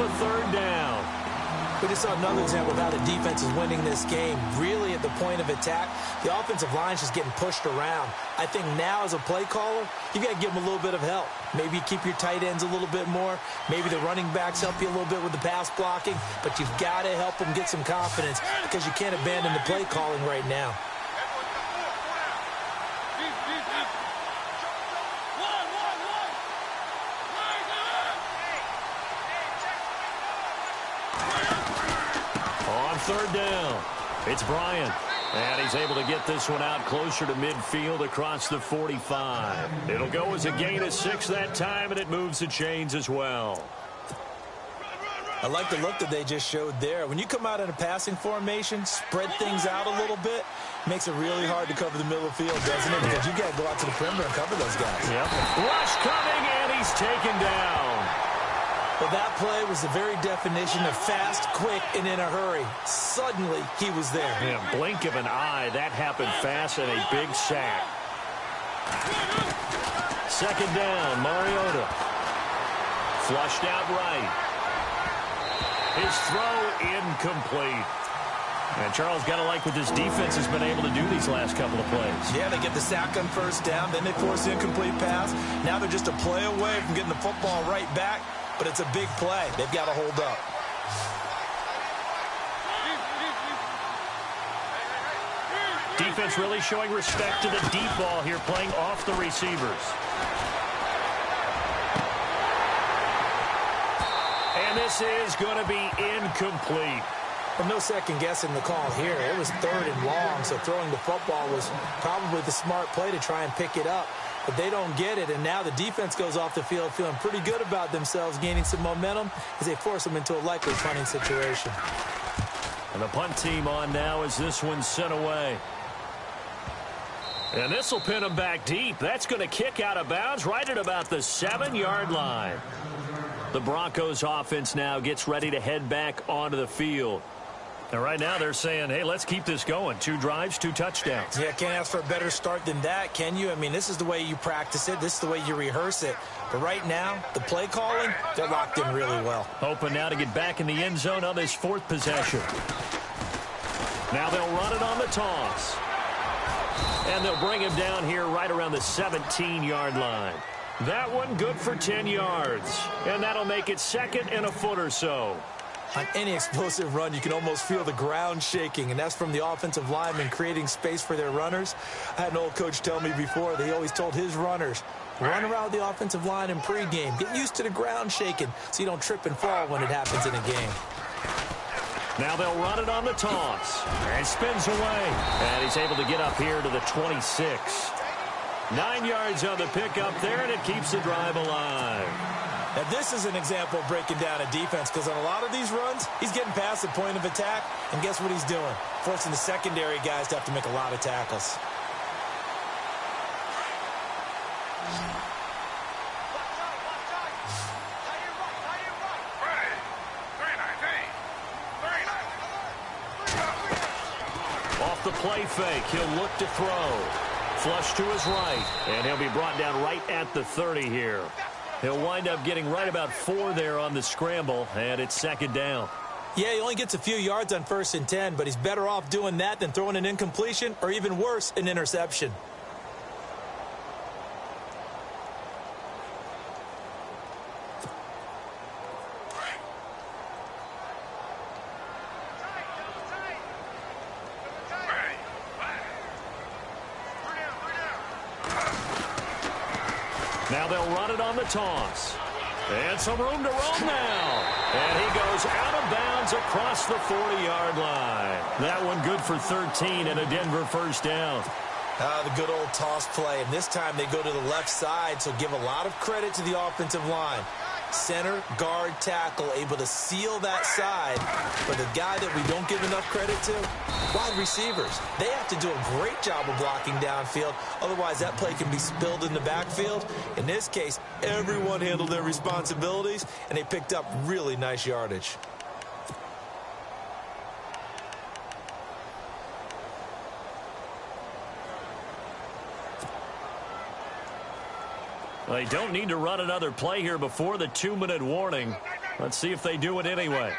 a third down. We just saw another example of how the defense is winning this game. Really at the point of attack, the offensive line is just getting pushed around. I think now as a play caller, you got to give them a little bit of help. Maybe keep your tight ends a little bit more. Maybe the running backs help you a little bit with the pass blocking. But you've got to help them get some confidence because you can't abandon the play calling right now. Third down. It's Bryant. And he's able to get this one out closer to midfield across the 45. It'll go as a gain of 6 that time, and it moves the chains as well. I like the look that they just showed there. When you come out in a passing formation, spread things out a little bit, makes it really hard to cover the middle of the field, doesn't it? Because you got to go out to the perimeter and cover those guys. Yep. Rush coming, and he's taken down. Well, that play was the very definition of fast, quick, and in a hurry. Suddenly, he was there. Yeah, blink of an eye. That happened fast and a big sack. Second down, Mariota. Flushed out right. His throw incomplete. And Charles got to like what this defense has been able to do these last couple of plays. Yeah, they get the sack on first down, then they force the incomplete pass. Now they're just a play away from getting the football right back. But it's a big play. They've got to hold up. Defense really showing respect to the deep ball here, playing off the receivers. And this is going to be incomplete. Well, no second guessing the call here. It was third and long, so throwing the football was probably the smart play to try and pick it up. But they don't get it, and now the defense goes off the field feeling pretty good about themselves, gaining some momentum as they force them into a likely punting situation. And the punt team on now as this one's sent away. And this will pin them back deep. That's going to kick out of bounds right at about the 7-yard line. The Broncos offense now gets ready to head back onto the field. And right now they're saying, hey, let's keep this going. 2 drives, 2 touchdowns. Yeah, can't ask for a better start than that, can you? I mean, this is the way you practice it. This is the way you rehearse it. But right now, the play calling, they're locked in really well. Hoping now to get back in the end zone on this 4th possession. Now they'll run it on the toss. And they'll bring him down here right around the 17-yard line. That one good for 10 yards. And that'll make it 2nd and a foot or so. On any explosive run, you can almost feel the ground shaking, and that's from the offensive linemen creating space for their runners. I had an old coach tell me before that he always told his runners, run around the offensive line in pregame. Get used to the ground shaking so you don't trip and fall when it happens in a game. Now they'll run it on the toss. And spins away. And he's able to get up here to the 26. 9 yards on the pickup there, and it keeps the drive alive. Now, this is an example of breaking down a defense because on a lot of these runs, he's getting past the point of attack, and guess what he's doing? Forcing the secondary guys to have to make a lot of tackles. Off the play fake, he'll look to throw. Flush to his right, and he'll be brought down right at the 30 here. He'll wind up getting right about 4 there on the scramble, and it's 2nd down. Yeah, he only gets a few yards on 1st and 10, but he's better off doing that than throwing an incompletion or even worse, an interception. Now they'll run it on the toss. And some room to roam now. And he goes out of bounds across the 40-yard line. That one good for 13 and a Denver first down. The good old toss play. And this time they go to the left side, so give a lot of credit to the offensive line. Center, guard, tackle, able to seal that side. But the guy that we don't give enough credit to, wide receivers. They have to do a great job of blocking downfield. Otherwise, that play can be spilled in the backfield. In this case, everyone handled their responsibilities, and they picked up really nice yardage. They don't need to run another play here before the 2-minute warning. Let's see if they do it anyway.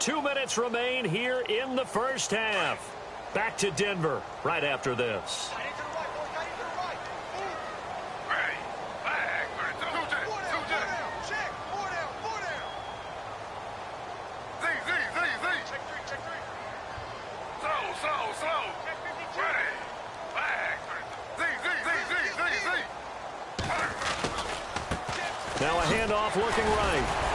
2 minutes remain here in the first half. Back to Denver right after this. Now a handoff looking right.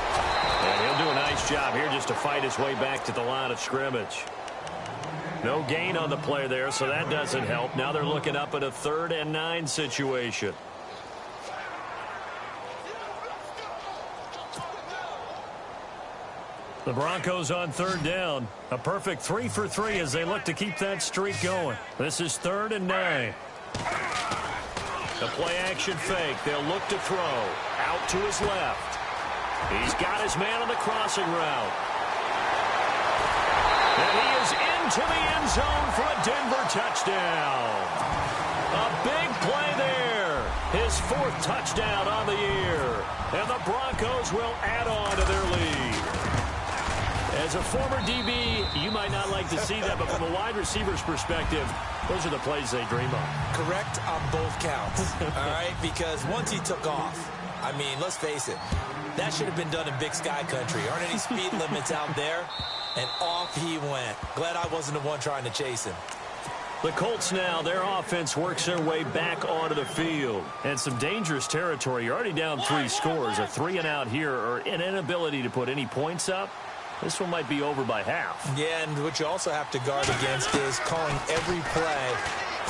And he'll do a nice job here just to fight his way back to the line of scrimmage. No gain on the play there, so that doesn't help. Now they're looking up at a 3rd and 9 situation. The Broncos on 3rd down. A perfect 3 for 3 as they look to keep that streak going. This is 3rd and 9. The play action fake. They'll look to throw. Out to his left. He's got his man on the crossing route. And he is into the end zone for a Denver touchdown. A big play there. His 4th touchdown on the year. And the Broncos will add on to their lead. As a former DB, you might not like to see that, but from a wide receiver's perspective, those are the plays they dream of. Correct on both counts, all right? Because once he took off, I mean, let's face it, that should have been done in Big Sky Country. Aren't any speed limits out there? And off he went. Glad I wasn't the one trying to chase him. The Colts now, their offense works their way back onto the field. And some dangerous territory. You're already down 3 scores. A 3 and out here, or an inability to put any points up. This one might be over by half. Yeah, and what you also have to guard against is calling every play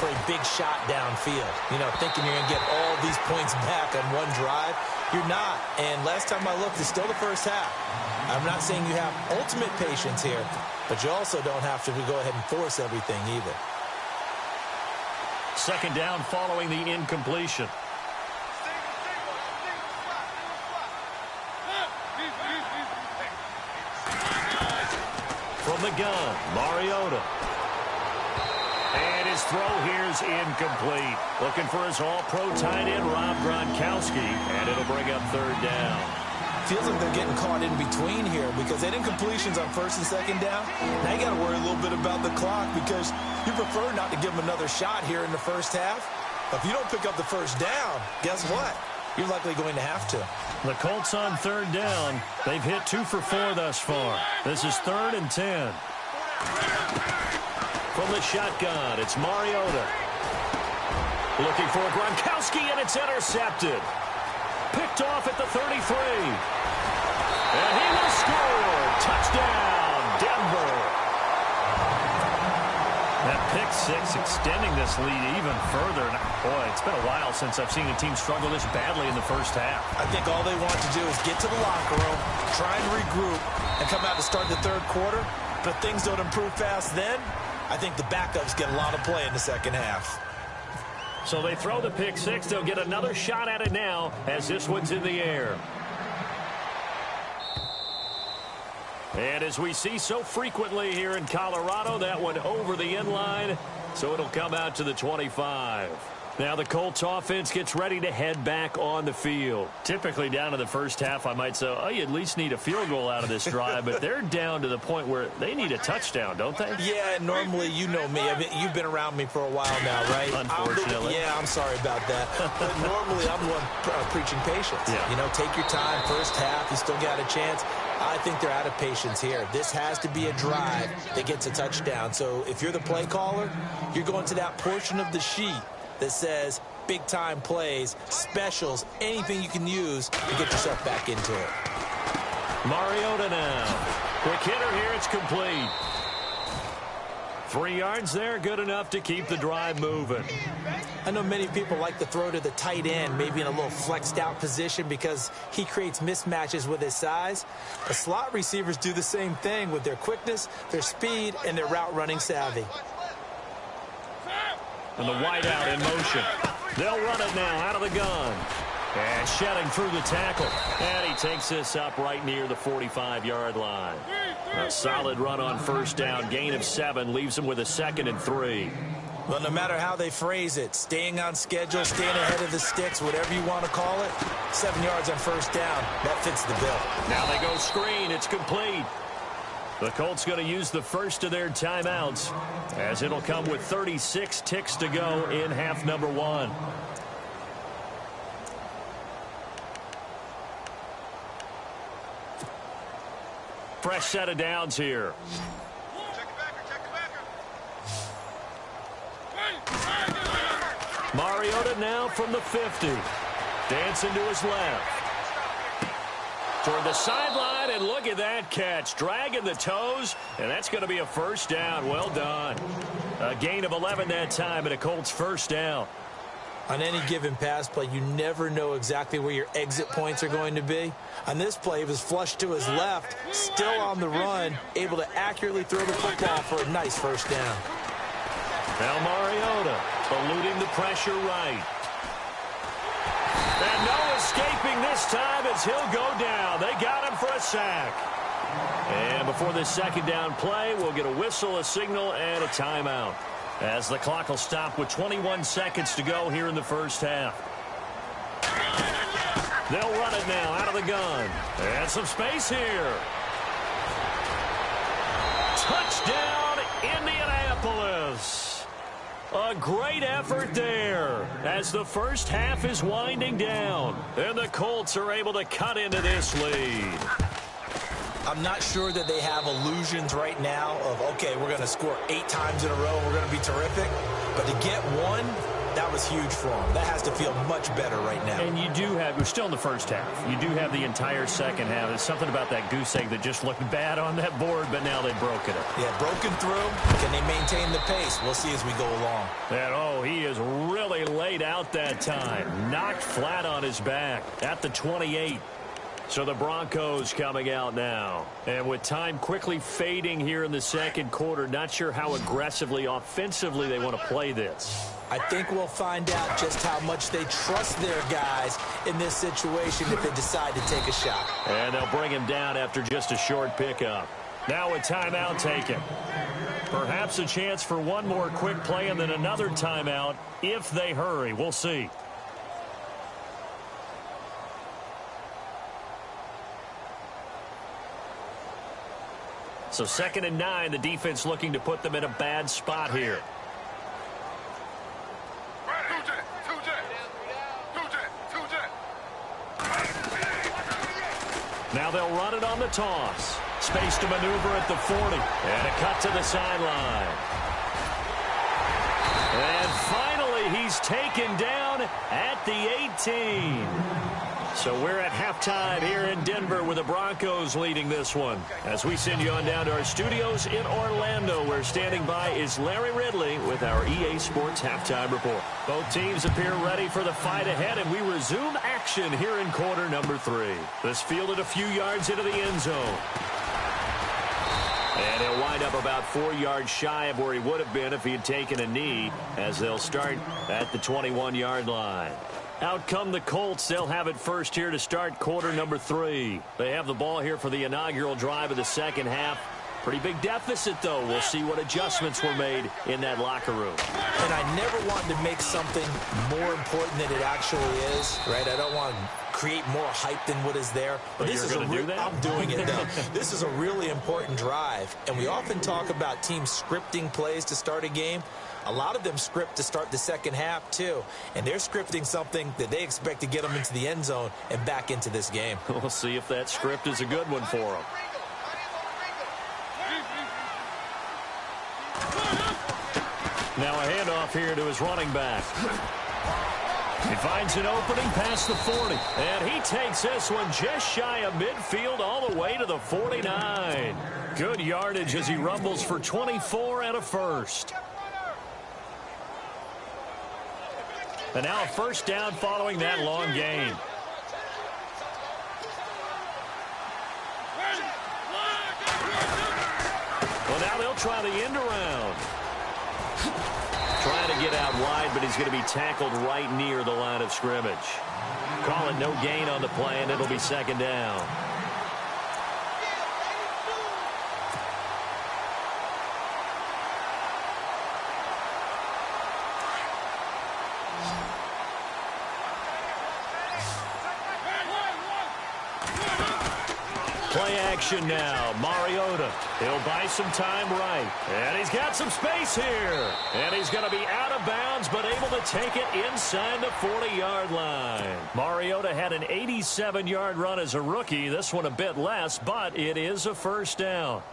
for a big shot downfield. You know, thinking you're going to get all these points back on one drive. You're not. And last time I looked, it's still the first half. I'm not saying you have ultimate patience here, but you also don't have to go ahead and force everything either. 2nd down following the incompletion. From the gun, Mariota. And his throw here is incomplete. Looking for his all-pro tight end, Rob Gronkowski, and it'll bring up 3rd down. Feels like they're getting caught in between here because that incompletion's on 1st and 2nd down. Now you got to worry a little bit about the clock because you prefer not to give them another shot here in the first half. But if you don't pick up the 1st down, guess what? You're likely going to have to. The Colts on 3rd down. They've hit 2 for 4 thus far. This is 3rd and 10. From the shotgun, it's Mariota. Looking for Gronkowski, and it's intercepted. Picked off at the 33. And he will score. Touchdown, Denver. That pick 6 extending this lead even further. Boy, it's been a while since I've seen a team struggle this badly in the first half. I think all they want to do is get to the locker room, try and regroup, and come out to start the 3rd quarter. But if things don't improve fast then, I think the backups get a lot of play in the 2nd half. So they throw the pick 6. They'll get another shot at it now as this one's in the air. And as we see so frequently here in Colorado, that one over the end line, so it'll come out to the 25. Now the Colts offense gets ready to head back on the field. Typically down to the first half, I might say, oh, you at least need a field goal out of this drive, but they're down to the point where they need a touchdown, don't they? Yeah, normally, you know me. I mean, you've been around me for a while now, right? Unfortunately. I'm sorry about that. But normally, I'm the one preaching patience. Yeah. You know, take your time. First half, you still got a chance. I think they're out of patience here. This has to be a drive that gets a touchdown. So if you're the play caller, you're going to that portion of the sheet that says big-time plays, specials, anything you can use to get yourself back into it. Mariota now. Quick hitter here, it's complete. 3 yards there, good enough to keep the drive moving. I know many people like to throw to the tight end, maybe in a little flexed out position because he creates mismatches with his size. The slot receivers do the same thing with their quickness, their speed, and their route running savvy. And the wideout in motion. They'll run it now out of the gun. And shedding through the tackle. And he takes this up right near the 45-yard line. A solid run on first down. Gain of 7 leaves him with a 2nd and 3. Well, no matter how they phrase it, staying on schedule, staying ahead of the sticks, whatever you want to call it, 7 yards on first down, that fits the bill. Now they go screen. It's complete. The Colts going to use the first of their timeouts, as it'll come with 36 ticks to go in half number 1. Fresh set of downs here. Mariota now from the 50. Dancing to his left. Toward the sideline, and look at that catch. Dragging the toes, and that's going to be a first down. Well done. A gain of 11 that time, and a Colts first down. On any given pass play, you never know exactly where your exit points are going to be. On this play, he was flushed to his left, still on the run, able to accurately throw the football for a nice first down. Now Mariota eluding the pressure right. And no escaping this time as he'll go down. They got him for a sack. And before this second down play, we'll get a whistle, a signal, and a timeout, as the clock will stop with 21 seconds to go here in the first half. They'll run it now out of the gun. And some space here. Touchdown, Indianapolis. A great effort there as the first half is winding down. And the Colts are able to cut into this lead. I'm not sure that they have illusions right now of, okay, we're going to score 8 times in a row, we're going to be terrific. But to get one, that was huge for them. That has to feel much better right now. And you do have, we're still in the first half. You do have the entire second half. There's something about that goose egg that just looked bad on that board, but now they've broken it. Yeah, broken through. Can they maintain the pace? We'll see as we go along. And, oh, he is really laid out that time. Knocked flat on his back at the 28. So the Broncos coming out now. And with time quickly fading here in the second quarter, not sure how aggressively, offensively they want to play this. I think we'll find out just how much they trust their guys in this situation if they decide to take a shot. And they'll bring him down after just a short pickup. Now a timeout taken. Perhaps a chance for one more quick play and then another timeout if they hurry. We'll see. So 2nd and 9, the defense looking to put them in a bad spot here. Now they'll run it on the toss. Space to maneuver at the 40. And a cut to the sideline. And finally, he's taken down at the 18. So we're at halftime here in Denver with the Broncos leading this one. As we send you on down to our studios in Orlando, where standing by is Larry Ridley with our EA Sports Halftime Report. Both teams appear ready for the fight ahead, and we resume action here in quarter number 3. This fielded a few yards into the end zone. And he'll wind up about 4 yards shy of where he would have been if he had taken a knee, as they'll start at the 21-yard line. Out come the Colts. They'll have it first here to start quarter number 3. They have the ball here for the inaugural drive of the second half. Pretty big deficit, though. We'll see what adjustments were made in that locker room. And I never want to make something more important than it actually is, right? I don't want to create more hype than what is there. But this you're is going to do that? I'm doing it, though. This is a really important drive. And we often talk about teams scripting plays to start a game. A lot of them script to start the second half, too. And they're scripting something that they expect to get them into the end zone and back into this game. We'll see if that script is a good one for them. Now a handoff here to his running back. He finds an opening past the 40. And he takes this one just shy of midfield all the way to the 49. Good yardage as he rumbles for 24 and a first. And now a first down following that long gain. Well, now they'll try the end around. Trying to get out wide, but he's going to be tackled right near the line of scrimmage. call it no gain on the play, and it'll be second down. Play action now. Mariota. He'll buy some time right. And he's got some space here. And he's going to be out of bounds, but able to take it inside the 40-yard line. Mariota had an 87-yard run as a rookie. This one a bit less, but it is a first down.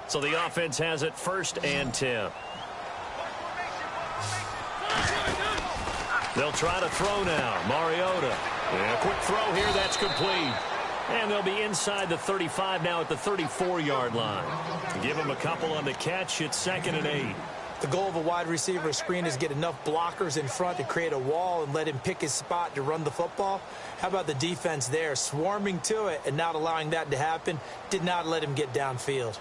So the offense has it 1st and 10. They'll try to throw now. Mariota. And a quick throw here. That's complete. And they'll be inside the 35 now at the 34-yard line. Give them a couple on the catch. It's 2nd and 8. The goal of a wide receiver screen is get enough blockers in front to create a wall and let him pick his spot to run the football. How about the defense there? Swarming to it and not allowing that to happen. Did not let him get downfield.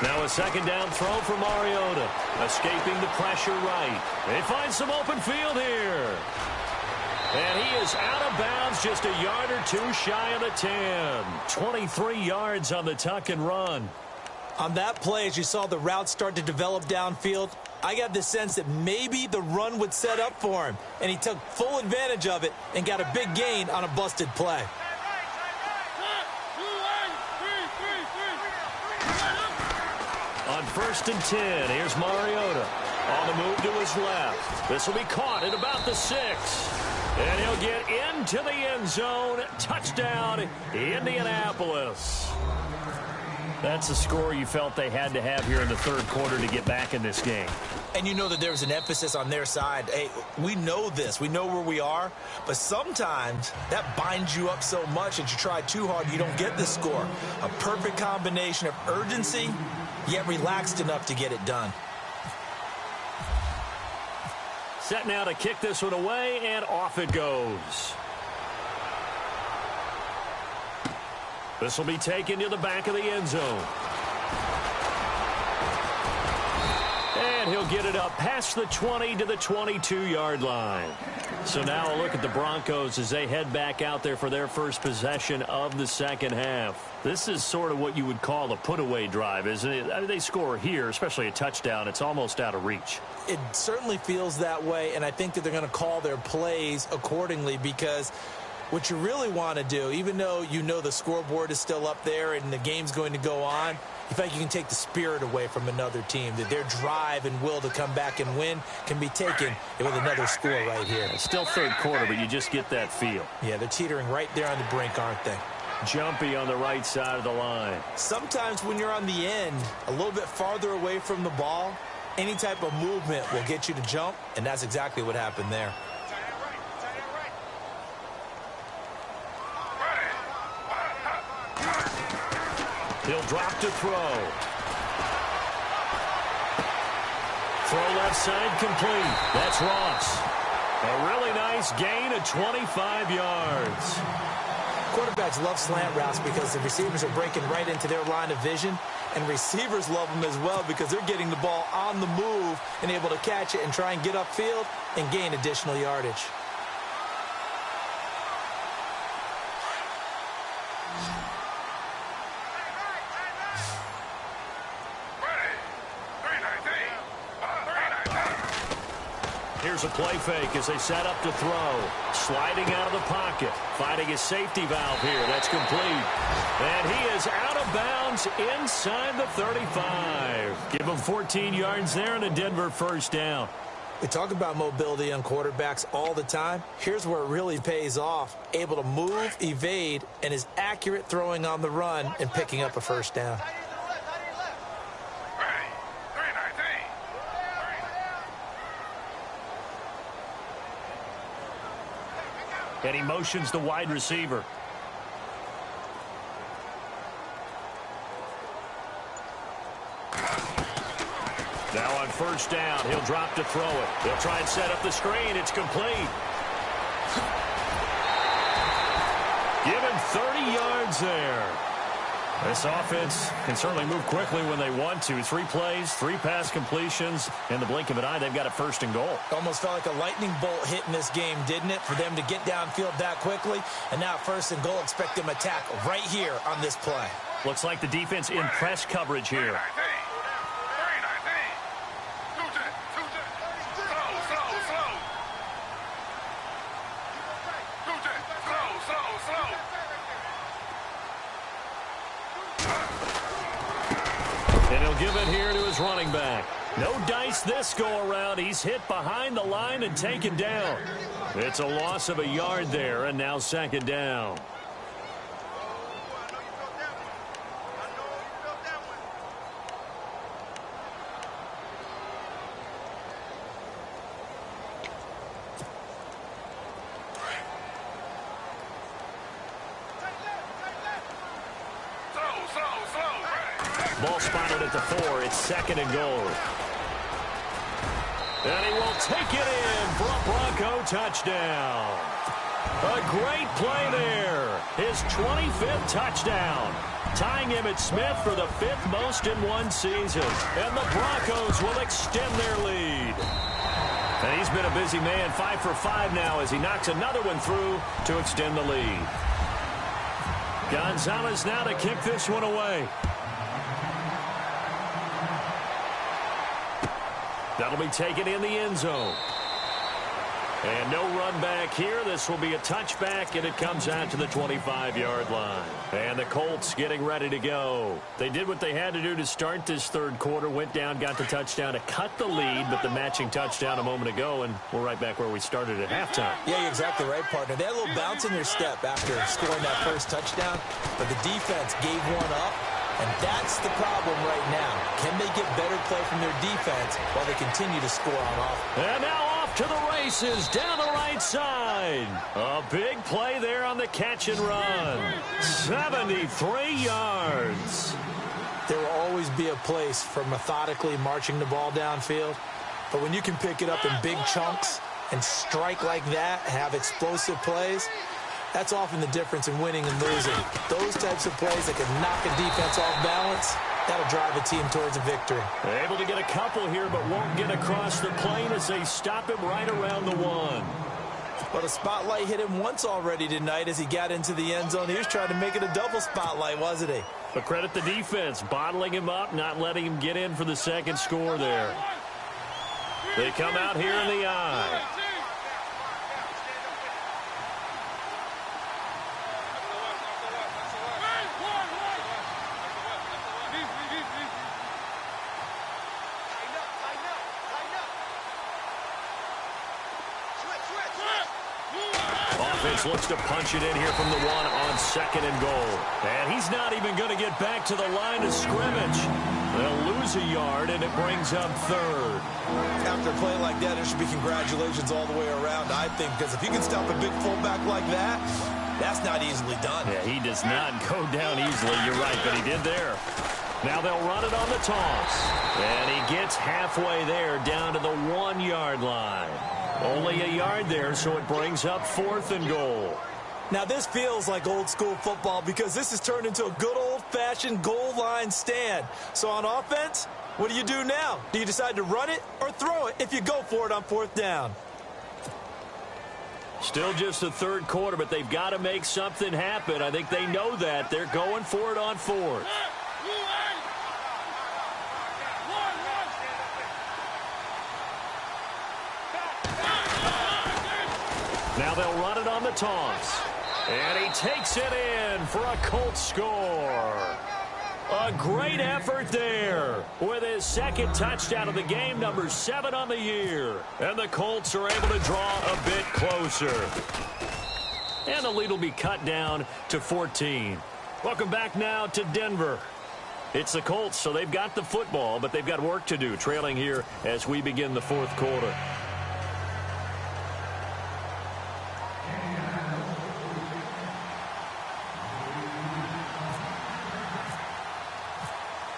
Now a 2nd down throw for Mariota. Escaping the pressure right. They find some open field here. And he is out of bounds just a yard or two shy of the 10. 23 yards on the tuck and run. On that play, as you saw the route start to develop downfield, I got the sense that maybe the run would set up for him. And he took full advantage of it and got a big gain on a busted play. On 1st and 10, here's Mariota. On the move to his left. This will be caught at about the 6. And he'll get into the end zone. Touchdown, Indianapolis. That's a score you felt they had to have here in the 3rd quarter to get back in this game. And you know that there was an emphasis on their side. Hey, we know this. We know where we are. But sometimes that binds you up so much that you try too hard, you don't get the score. A perfect combination of urgency, yet relaxed enough to get it done. Set now to kick this one away, and off it goes. This will be taken to the back of the end zone. And he'll get it up past the 20 to the 22-yard line. So now a look at the Broncos as they head back out there for their first possession of the 2nd half. This is sort of what you would call a put-away drive, isn't it? I mean, they score here, especially a touchdown. It's almost out of reach. It certainly feels that way, and I think that they're going to call their plays accordingly because what you really want to do, even though you know the scoreboard is still up there and the game's going to go on, you feel like you can take the spirit away from another team, that their drive and will to come back and win can be taken with another score right here. It's still 3rd quarter, but you just get that feel. Yeah, they're teetering right there on the brink, aren't they? Jumpy on the right side of the line. Sometimes when you're on the end, a little bit farther away from the ball, any type of movement will get you to jump, and that's exactly what happened there. He'll drop to throw. Throw left side complete. That's Ross. A really nice gain of 25 yards. Quarterbacks love slant routes because the receivers are breaking right into their line of vision, and receivers love them as well because they're getting the ball on the move and able to catch it and try and get upfield and gain additional yardage. Here's a play fake as they set up to throw. Sliding out of the pocket. Finding his safety valve here. That's complete. And he is out of bounds inside the 35. Give him 14 yards there and a Denver first down. We talk about mobility on quarterbacks all the time. Here's where it really pays off. Able to move, evade, and is accurate throwing on the run and picking up a first down. And he motions the wide receiver. Now on first down, he'll drop to throw it. They'll try and set up the screen. It's complete. Give him 30 yards there. This offense can certainly move quickly when they want to. 3 plays, 3 pass completions. In the blink of an eye, they've got a first and goal. Almost felt like a lightning bolt hit in this game, didn't it? For them to get downfield that quickly. And now first and goal, expect them to attack right here on this play. Looks like the defense in press coverage here. And he'll give it here to his running back. No dice this go-around. He's hit behind the line and taken down. It's a loss of a yard there, and now second down. Ball spotted at the 4. It's second and goal. And he will take it in for a Bronco touchdown. A great play there. His 25th touchdown. Tying Emmitt Smith for the 5th most in one season. And the Broncos will extend their lead. And he's been a busy man, 5 for 5 now as he knocks another one through to extend the lead. Gonzalez now to kick this one away. That'll be taken in the end zone. And no run back here. This will be a touchback, and it comes out to the 25-yard line. And the Colts getting ready to go. They did what they had to do to start this third quarter. Went down, got the touchdown to cut the lead, but the matching touchdown a moment ago, and we're right back where we started at halftime. Yeah, you're exactly right, partner. They had a little bounce in their step after scoring that first touchdown, but the defense gave one up. And that's the problem right now. Can they get better play from their defense while they continue to score on offense? And now off to the races down the right side. A big play there on the catch and run. 73 yards. There will always be a place for methodically marching the ball downfield. But when you can pick it up in big chunks and strike like that, have explosive plays, that's often the difference in winning and losing. Those types of plays that can knock a defense off balance, that'll drive a team towards a victory. They're able to get a couple here, but won't get across the plane as they stop him right around the 1. But a spotlight hit him once already tonight as he got into the end zone. He was trying to make it a double spotlight, wasn't he? But credit the defense, bottling him up, not letting him get in for the second score there. They come out here in the eye. Offense looks to punch it in here from the 1 on second and goal. And he's not even going to get back to the line of scrimmage. They'll lose a yard, and it brings up third. After a play like that, there should be congratulations all the way around, I think, because if you can stop a big fullback like that, that's not easily done. Yeah, he does not go down easily. You're right, but he did there. Now they'll run it on the toss. And he gets halfway there down to the 1-yard line. Only a yard there, so it brings up 4th and goal. Now, this feels like old-school football because this has turned into a good old-fashioned goal line stand. So on offense, what do you do now? Do you decide to run it or throw it if you go for it on 4th down? Still just the third quarter, but they've got to make something happen. I think they know that. They're going for it on 4th. Now they'll run it on the toss. And he takes it in for a Colts score. A great effort there with his second touchdown of the game, number 7 on the year. And the Colts are able to draw a bit closer. And the lead will be cut down to 14. Welcome back now to Denver. It's the Colts, so they've got the football, but they've got work to do, trailing here as we begin the fourth quarter.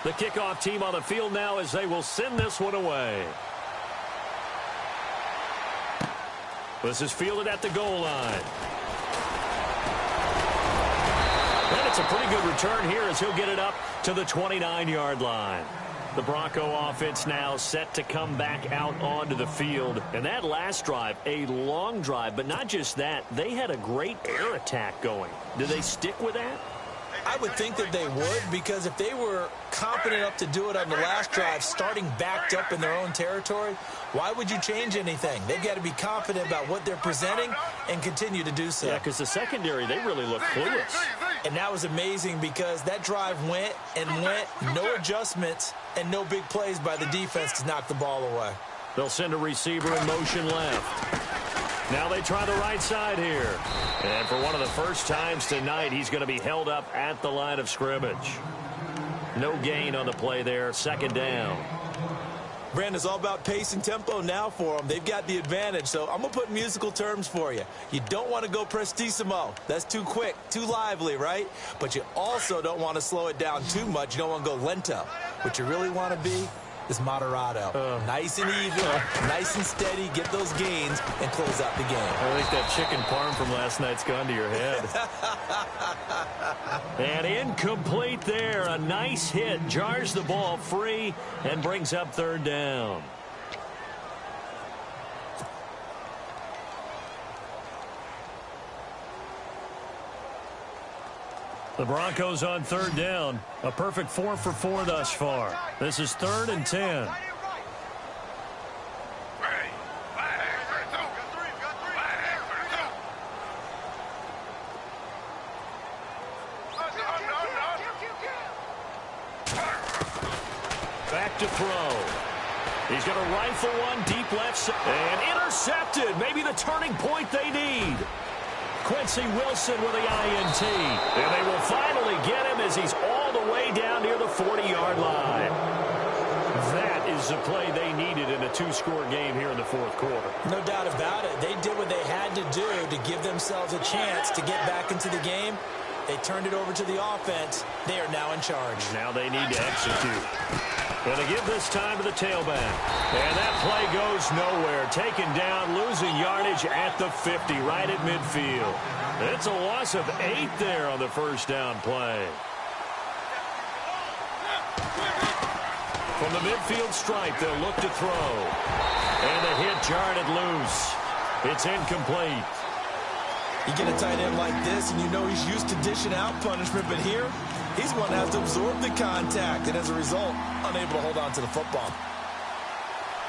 The The kickoff team on the field now as they will send this one away. This is fielded at the goal line. And it's a pretty good return here as he'll get it up to the 29-yard line. The Bronco offense now set to come back out onto the field. And that last drive, a long drive, but not just that. They had a great air attack going. Do they stick with that? I would think that they would, because if they were confident enough to do it on the last drive, starting backed up in their own territory, why would you change anything? They've got to be confident about what they're presenting and continue to do so. Yeah, because the secondary, they really look clueless. And that was amazing because that drive went and went, no adjustments and no big plays by the defense to knock the ball away. They'll send a receiver in motion left. Now they try the right side here. And for one of the first times tonight, he's going to be held up at the line of scrimmage. No gain on the play there. Second down. Brandon, it's all about pace and tempo now for them. They've got the advantage, so I'm going to put musical terms for you. You don't want to go prestissimo. That's too quick, too lively, right? But you also don't want to slow it down too much. You don't want to go lento. What you really want to be is moderato. Nice and even, nice and steady, get those gains, and close out the game. I think that chicken parm from last night's gone to your head. And incomplete there. A nice hit. Jars the ball free and brings up third down. The Broncos on third down. A perfect 4 for 4 thus far. This is 3rd and 10. Back to throw. He's going to rifle one deep left side. And intercepted. Maybe the turning point they need. Quincy Wilson with the INT. And they will finally get him as he's all the way down near the 40-yard line. That is the play they needed in a 2-score game here in the fourth quarter. No doubt about it. They did what they had to do to give themselves a chance to get back into the game. They turned it over to the offense. They are now in charge. Now they need to execute. And they give this time to the tailback. And that play goes nowhere. Taken down, losing yardage at the 50, right at midfield. It's a loss of 8 there on the first down play. From the midfield stripe, they'll look to throw. And the hit jarred it loose. It's incomplete. You get a tight end like this, and you know he's used to dishing out punishment, but here, he's one that has to absorb the contact, and as a result, unable to hold on to the football.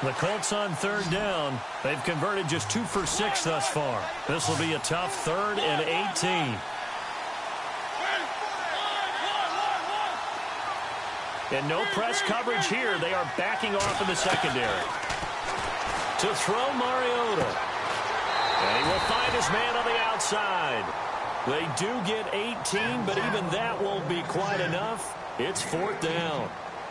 The Colts on third down. They've converted just 2 for 6 thus far. This will be a tough 3rd and 18. And no press coverage here. They are backing off in the secondary. To throw Mariota. And he will find his man on the outside. They do get 18, but even that won't be quite enough. It's 4th down.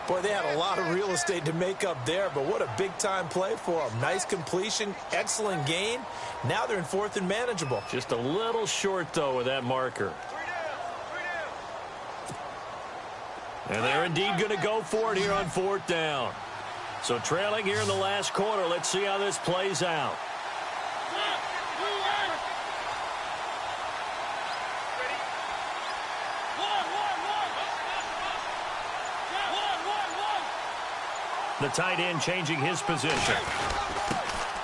Boy, they had a lot of real estate to make up there, but what a big-time play for them. Nice completion, excellent gain. Now they're in 4th and manageable. Just a little short, though, with that marker. And they're indeed going to go for it here on 4th down. So trailing here in the last quarter. Let's see how this plays out. The tight end changing his position.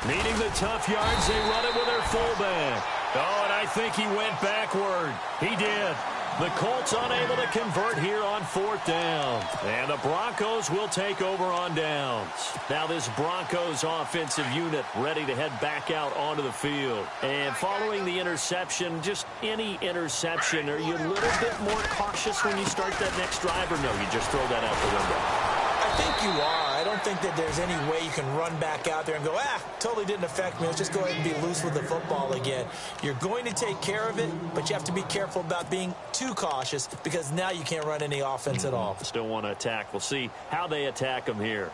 Needing the tough yards, they run it with their fullback. Oh, and I think he went backward. He did. The Colts unable to convert here on 4th down. And the Broncos will take over on downs. Now this Broncos offensive unit ready to head back out onto the field. And following the interception, just any interception, are you a little bit more cautious when you start that next drive, or no, you just throw that out the window? I think you are. I don't think that there's any way you can run back out there and go, totally didn't affect me. Let's just go ahead and be loose with the football again. You're going to take care of it, but you have to be careful about being too cautious because now you can't run any offense at all. Still want to attack. We'll see how they attack them here.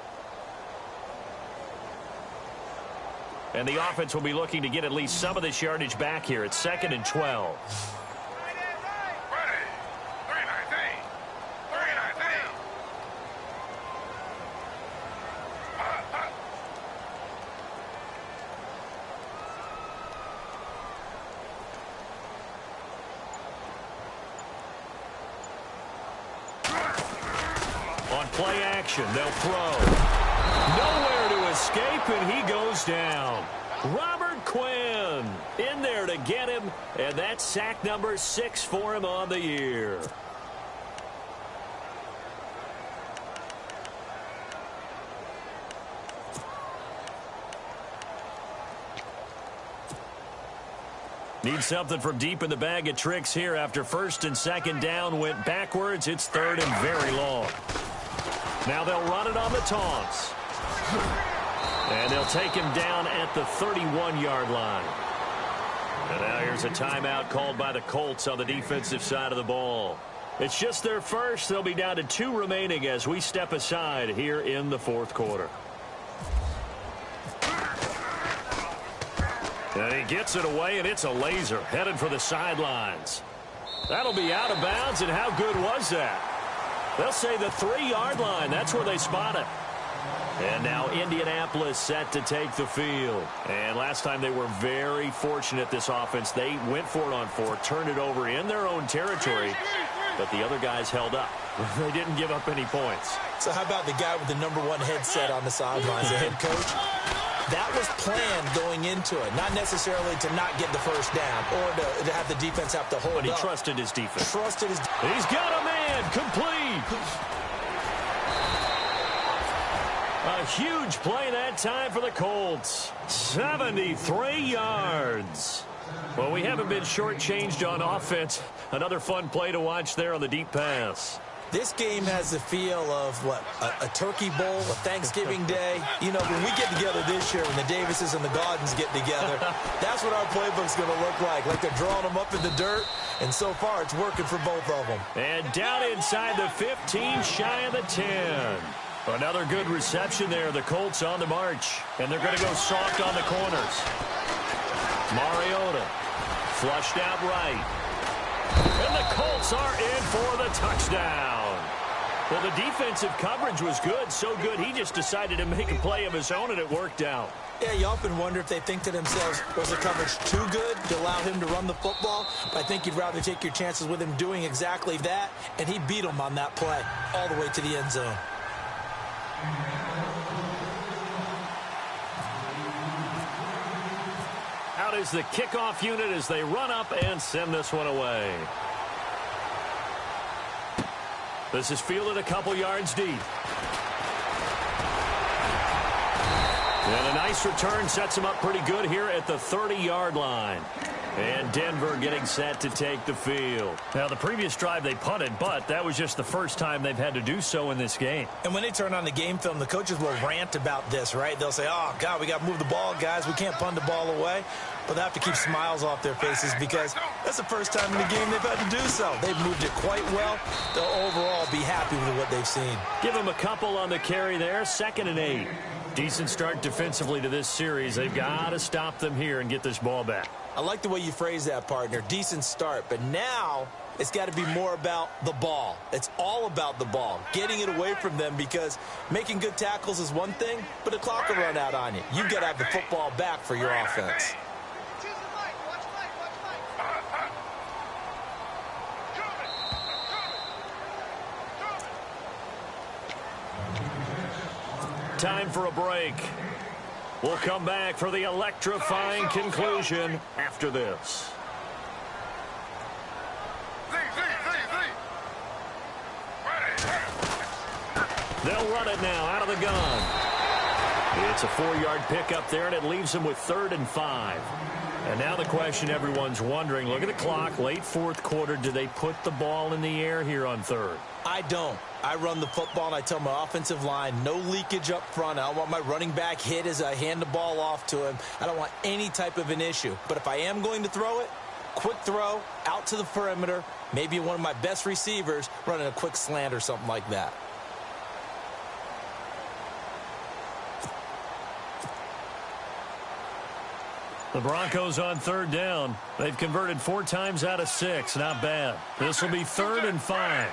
And the offense will be looking to get at least some of this yardage back here. It's 2nd and 12. play action. They'll throw. Nowhere to escape, and he goes down. Robert Quinn in there to get him, and that's sack number 6 for him on the year. Need something from deep in the bag of tricks here after first and second down went backwards. It's third and very long. Now they'll run it on the toss. And they'll take him down at the 31-yard line. And now here's a timeout called by the Colts on the defensive side of the ball. It's just their first. They'll be down to 2 remaining as we step aside here in the fourth quarter. And he gets it away, and it's a laser headed for the sidelines. That'll be out of bounds, and how good was that? They'll say the 3-yard line. That's where they spot it. And now Indianapolis set to take the field. And last time they were very fortunate, this offense. They went for it on 4, turned it over in their own territory, but the other guys held up. They didn't give up any points. So how about the guy with the number 1 headset on the sidelines, the head coach? That was planned going into it, not necessarily to not get the first down or to have the defense have to hold up. But he trusted his defense. He's got a man, complete. A huge play that time for the Colts. 73 yards. Well, we haven't been shortchanged on offense. Another fun play to watch there on the deep pass. This game has the feel of, a turkey bowl, a Thanksgiving day. You know, when we get together this year, when the Davises and the Gaudens get together, that's what our playbook's going to look like. Like they're drawing them up in the dirt, and so far it's working for both of them. And down inside the 15, shy of the 10. Another good reception there. The Colts on the march, and they're going to go soft on the corners. Mariota flushed out right. And the Colts are in for the touchdown. Well, the defensive coverage was good, so good he just decided to make a play of his own, and it worked out. Yeah, you often wonder if they think to themselves, was the coverage too good to allow him to run the football? But I think you'd rather take your chances with him doing exactly that, and he beat him on that play all the way to the end zone. Out is the kickoff unit as they run up and send this one away. This is fielded a couple yards deep. And a nice return sets him up pretty good here at the 30-yard line. And Denver getting set to take the field. Now, the previous drive they punted, but that was just the first time they've had to do so in this game. And when they turn on the game film, the coaches will rant about this, right? They'll say, oh, God, we got to move the ball, guys. We can't punt the ball away. But they have to keep smiles off their faces because that's the first time in the game they've had to do so. They've moved it quite well. They'll overall be happy with what they've seen. Give them a couple on the carry there. 2nd and 8. Decent start defensively to this series. They've got to stop them here and get this ball back. I like the way you phrase that, partner. Decent start. But now it's got to be more about the ball. It's all about the ball. Getting it away from them because making good tackles is one thing, but the clock will run out on you. You've got to have the football back for your offense. Time for a break. We'll come back for the electrifying conclusion after this. They'll run it now out of the gun. It's a 4-yard pickup there, and it leaves them with 3rd and 5. And now the question everyone's wondering, look at the clock, late 4th quarter, do they put the ball in the air here on 3rd? I don't. I run the football, and I tell my offensive line, no leakage up front. I don't want my running back hit as I hand the ball off to him. I don't want any type of an issue. But if I am going to throw it, quick throw, out to the perimeter, maybe one of my best receivers running a quick slant or something like that. The Broncos on 3rd down. They've converted 4 times out of 6. Not bad. This will be 3rd and 5.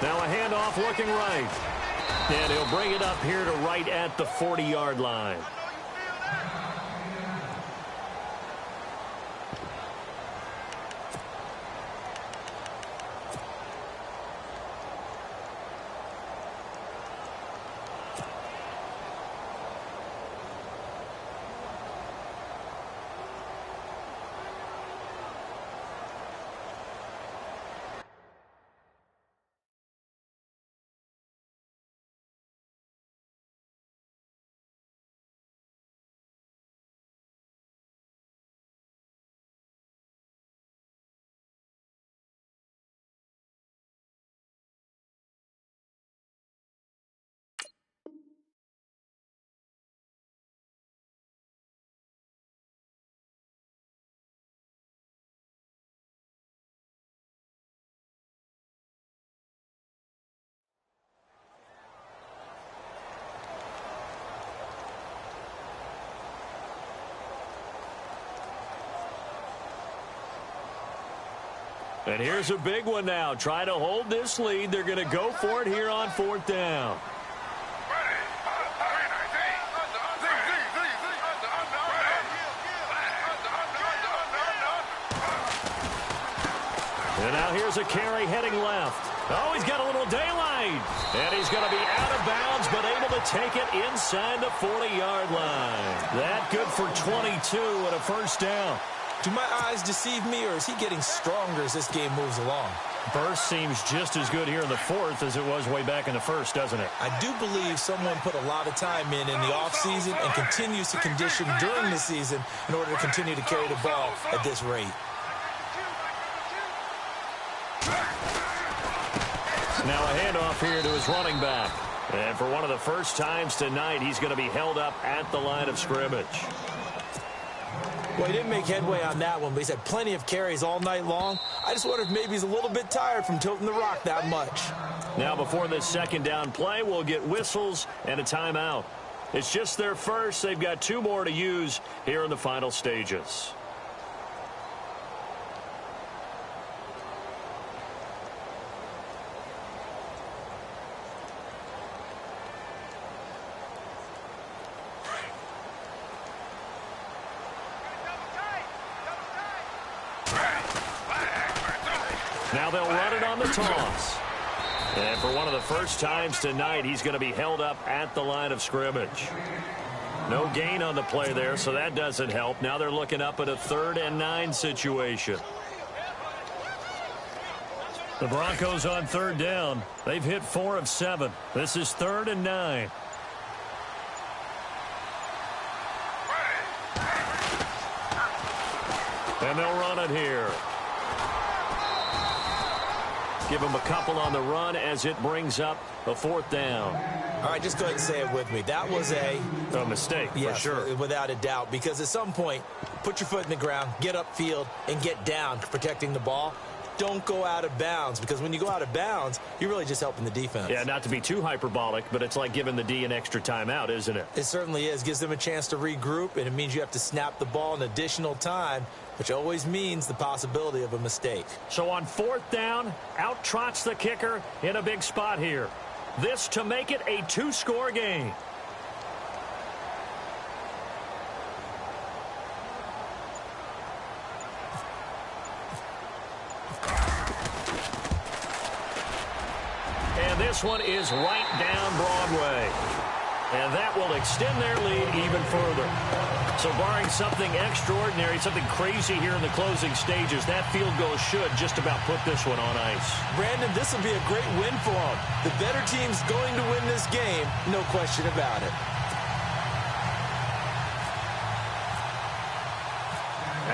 Now a handoff looking right. And he'll bring it up here to right at the 40-yard line. And here's a big one now. Try to hold this lead. They're going to go for it here on 4th down. And now here's a carry heading left. Oh, he's got a little daylight. And he's going to be out of bounds, but able to take it inside the 40-yard line. That good for 22 and a first down. Do my eyes deceive me, or is he getting stronger as this game moves along? Burst seems just as good here in the 4th as it was way back in the 1st, doesn't it? I do believe someone put a lot of time in the offseason and continues to condition during the season in order to continue to carry the ball at this rate. Now a handoff here to his running back. And for one of the first times tonight, he's going to be held up at the line of scrimmage. Well, he didn't make headway on that one, but he's had plenty of carries all night long. I just wonder if maybe he's a little bit tired from tilting the rock that much. Now before this second down play, we'll get whistles and a timeout. It's just their first. They've got 2 more to use here in the final stages. Now they'll run it on the toss. And for one of the first times tonight, he's going to be held up at the line of scrimmage. No gain on the play there, so that doesn't help. Now they're looking up at a 3rd and 9 situation. The Broncos on 3rd down. They've hit 4 of 7. This is 3rd and 9. And they'll run it here. Give him a couple on the run as it brings up a 4th down. All right, just go ahead and say it with me. That was a mistake, yes, for sure. Without a doubt, because at some point, put your foot in the ground, get upfield, and get down protecting the ball. Don't go out of bounds, because when you go out of bounds, you're really just helping the defense. Yeah, not to be too hyperbolic, but it's like giving the D an extra timeout, isn't it? It certainly is. Gives them a chance to regroup, and it means you have to snap the ball an additional time, which always means the possibility of a mistake. So on 4th down, out trots the kicker in a big spot here. This to make it a 2-score game. And this one is right down Broadway. And that will extend their lead even further. So barring something extraordinary, something crazy here in the closing stages, that field goal should just about put this one on ice. Brandon, this will be a great win for them. The better team's going to win this game, no question about it.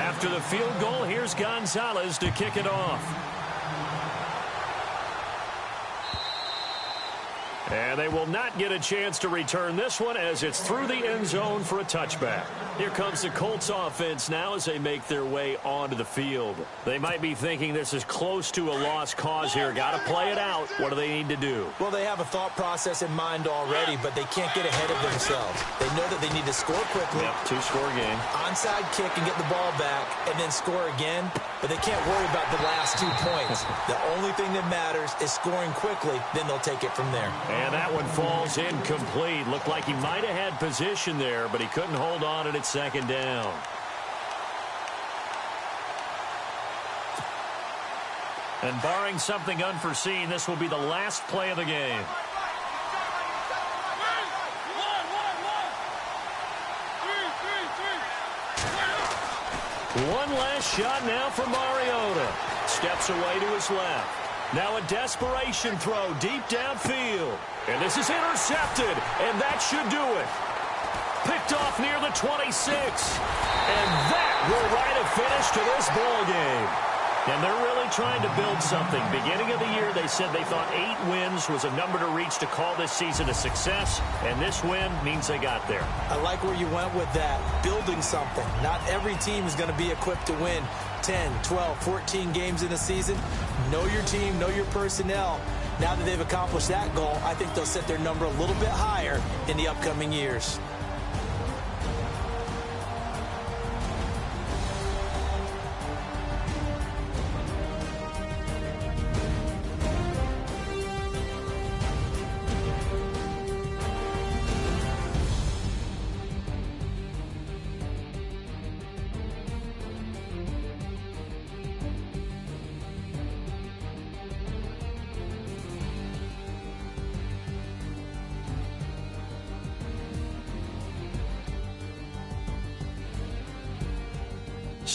After the field goal, here's Gonzalez to kick it off. And they will not get a chance to return this one as it's through the end zone for a touchback. Here comes the Colts offense now as they make their way onto the field. They might be thinking this is close to a lost cause here. Got to play it out. What do they need to do? Well, they have a thought process in mind already, but they can't get ahead of themselves. They know that they need to score quickly. Yep, 2-score game. Onside kick and get the ball back and then score again, but they can't worry about the last 2 points. The only thing that matters is scoring quickly, then they'll take it from there. And that one falls incomplete. Looked like he might have had position there, but he couldn't hold on at its 2nd down. And barring something unforeseen, this will be the last play of the game. One last shot now for Mariota. Steps away to his left. Now a desperation throw deep downfield. And this is intercepted, and that should do it. Picked off near the 26. And that will write a finish to this ball game. And they're really trying to build something. Beginning of the year, they said they thought 8 wins was a number to reach to call this season a success. And this win means they got there. I like where you went with that. Building something. Not every team is going to be equipped to win 10, 12, 14 games in a season. Know your team, know your personnel. Now that they've accomplished that goal, I think they'll set their number a little bit higher in the upcoming years.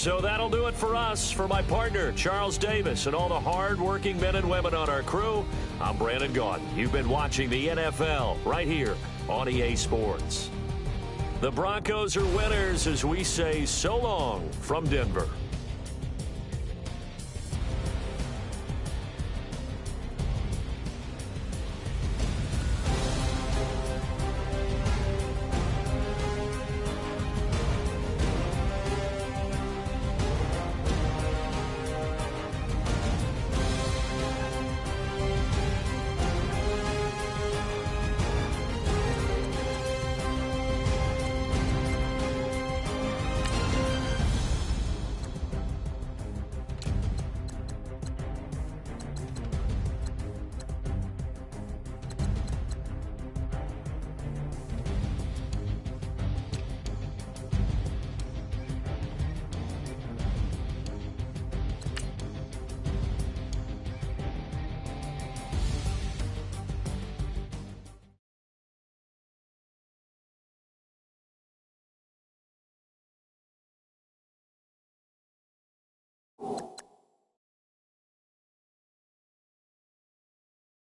So that'll do it for us. For my partner, Charles Davis, and all the hard-working men and women on our crew, I'm Brandon Gaudin. You've been watching the NFL right here on EA Sports. The Broncos are winners as we say so long from Denver.